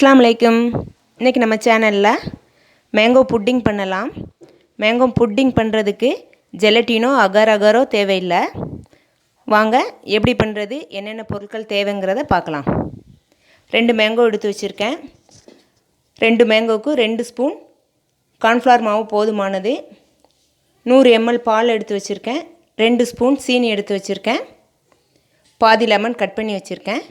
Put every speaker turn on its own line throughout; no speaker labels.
அஸ்ஸலாமு அலைக்கும். இன்றைக்கி நம்ம சேனலில் மேங்கோ புட்டிங் பண்ணலாம். மேங்கோ புட்டிங் பண்ணுறதுக்கு ஜெலட்டினோ அகர் அகரோ தேவையில்லை. வாங்க எப்படி பண்ணுறது, என்னென்ன பொருட்கள் தேவைங்கிறத பார்க்கலாம். 2 மேங்கோ எடுத்து வச்சுருக்கேன். 2 மேங்கோவுக்கு 2 ஸ்பூன் கார்ன்ஃப்ளவர் மாவு போதுமானது. 100 ml பால் எடுத்து வச்சுருக்கேன். 2 ஸ்பூன் சீனி எடுத்து வச்சுருக்கேன். பாதி லெமன் கட் பண்ணி வச்சுருக்கேன்.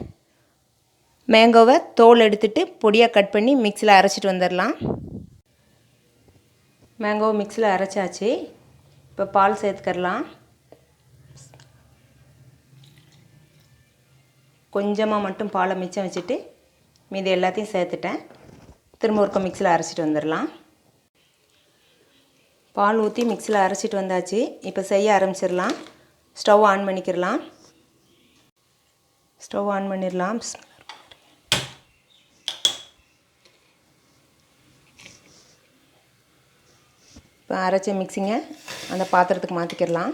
மேங்கோவை தோல் எடுத்துட்டு பொடியாக கட் பண்ணி மிக்ஸியில் அரைச்சிட்டு வந்துடலாம். மேங்கோவை மிக்ஸியில் அரைச்சாச்சு. இப்போ பால் சேர்த்துக்கலாம். கொஞ்சமாக மட்டும் பாலை மிச்சம் வச்சுட்டு மீதி எல்லாத்தையும் சேர்த்துட்டேன். திரும்ப ஒருக்க மிக்ஸியில் அரைச்சிட்டு வந்துடலாம். பால் ஊற்றி மிக்ஸியில் அரைச்சிட்டு வந்தாச்சு. இப்போ செய்ய ஆரம்பிச்சிடலாம். ஸ்டவ் ஆன் பண்ணிக்கிடலாம். ஸ்டவ் ஆன் பண்ணிடலாம். இப்போ அரைச்ச மிக்ஸிங்கை அந்த பாத்திரத்துக்கு மாற்றிக்கிடலாம்.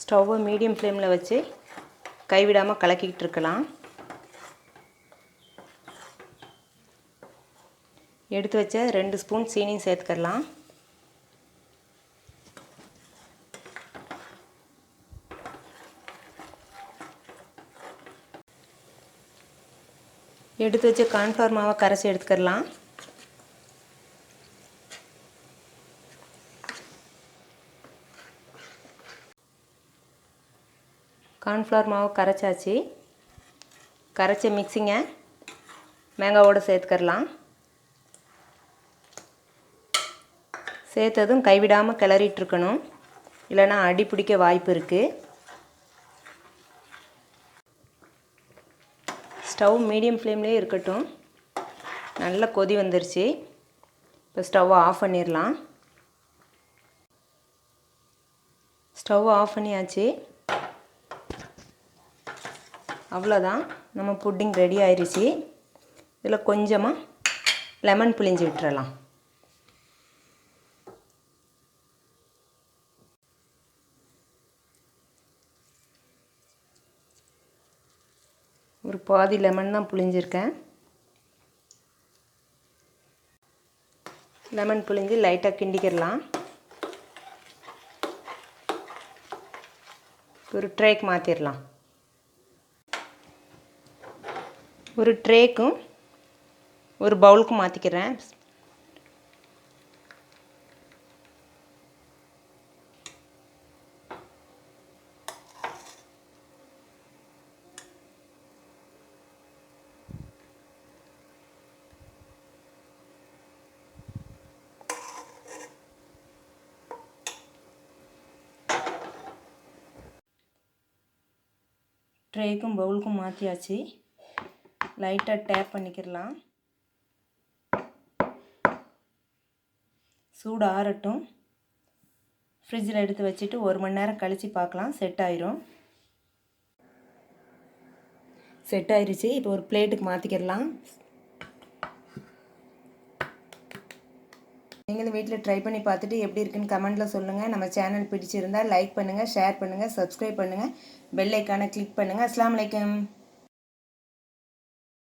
ஸ்டவ்வை மீடியம் ஃப்ளேமில் வச்சு கைவிடாமல் கலக்கிக்கிட்டு இருக்கலாம். எடுத்து வச்ச 2 ஸ்பூன் சீனியும் சேர்த்துக்கலாம். எடுத்து வச்ச கார்ன்ஃப்ளவர் மாவை கரைச்சி எடுத்துக்கலாம். கார்ன்ஃப்ளவர் மாவு கரைச்சாச்சு. கரைச்ச மிக்ஸிங்கை மேங்காவோடு சேர்த்துக்கலாம். சேர்த்ததும் கைவிடாமல் கிளறிட்டுருக்கணும், இல்லைன்னா அடி பிடிக்க வாய்ப்பு இருக்குது. ஸ்டவ் மீடியம் ஃப்ளேம்லேயே இருக்கட்டும். நல்லா கொதி வந்துருச்சு. இப்போ ஸ்டவ்வை ஆஃப் பண்ணிடலாம். ஸ்டவ் ஆஃப் பண்ணியாச்சு. அவ்வளோதான், நம்ம புட்டிங் ரெடி ஆயிடுச்சு. இதில் கொஞ்சமாக லெமன் புழிஞ்சு விட்டுறலாம். ஒரு பாதி லெமன் தான் புழிஞ்சிருக்கேன். லெமன் புழிஞ்சு லைட்டாக கிண்டிக்கிடலாம். ஒரு ட்ரேக்கு மாற்றிடலாம். ஒரு ட்ரேக்கும் ஒரு பவுலுக்கும் மாற்றிக்கிறேன். ட்ரேக்கும் பவுலுக்கும் மாற்றியாச்சு. லைட்டாக டேப் பண்ணிக்கிடலாம். சூடு ஆறட்டும். ஃப்ரிட்ஜில் எடுத்து வச்சுட்டு 1 மணி நேரம் கழித்து பார்க்கலாம். செட் ஆயிரும். செட் ஆயிடுச்சு. இப்போ ஒரு பிளேட்டுக்கு மாற்றிக்கிடலாம். நீங்களும் வீட்டில் ட்ரை பண்ணி பார்த்துட்டு எப்படி இருக்குன்னு கமெண்ட்டில் சொல்லுங்கள். நம்ம சேனல் பிடிச்சிருந்தால் லைக் பண்ணுங்கள், ஷேர் பண்ணுங்கள், சப்ஸ்கிரைப் பண்ணுங்கள், பெல் ஐக்கானை கிளிக் பண்ணுங்கள். அஸ்ஸலாமு அலைக்கும்.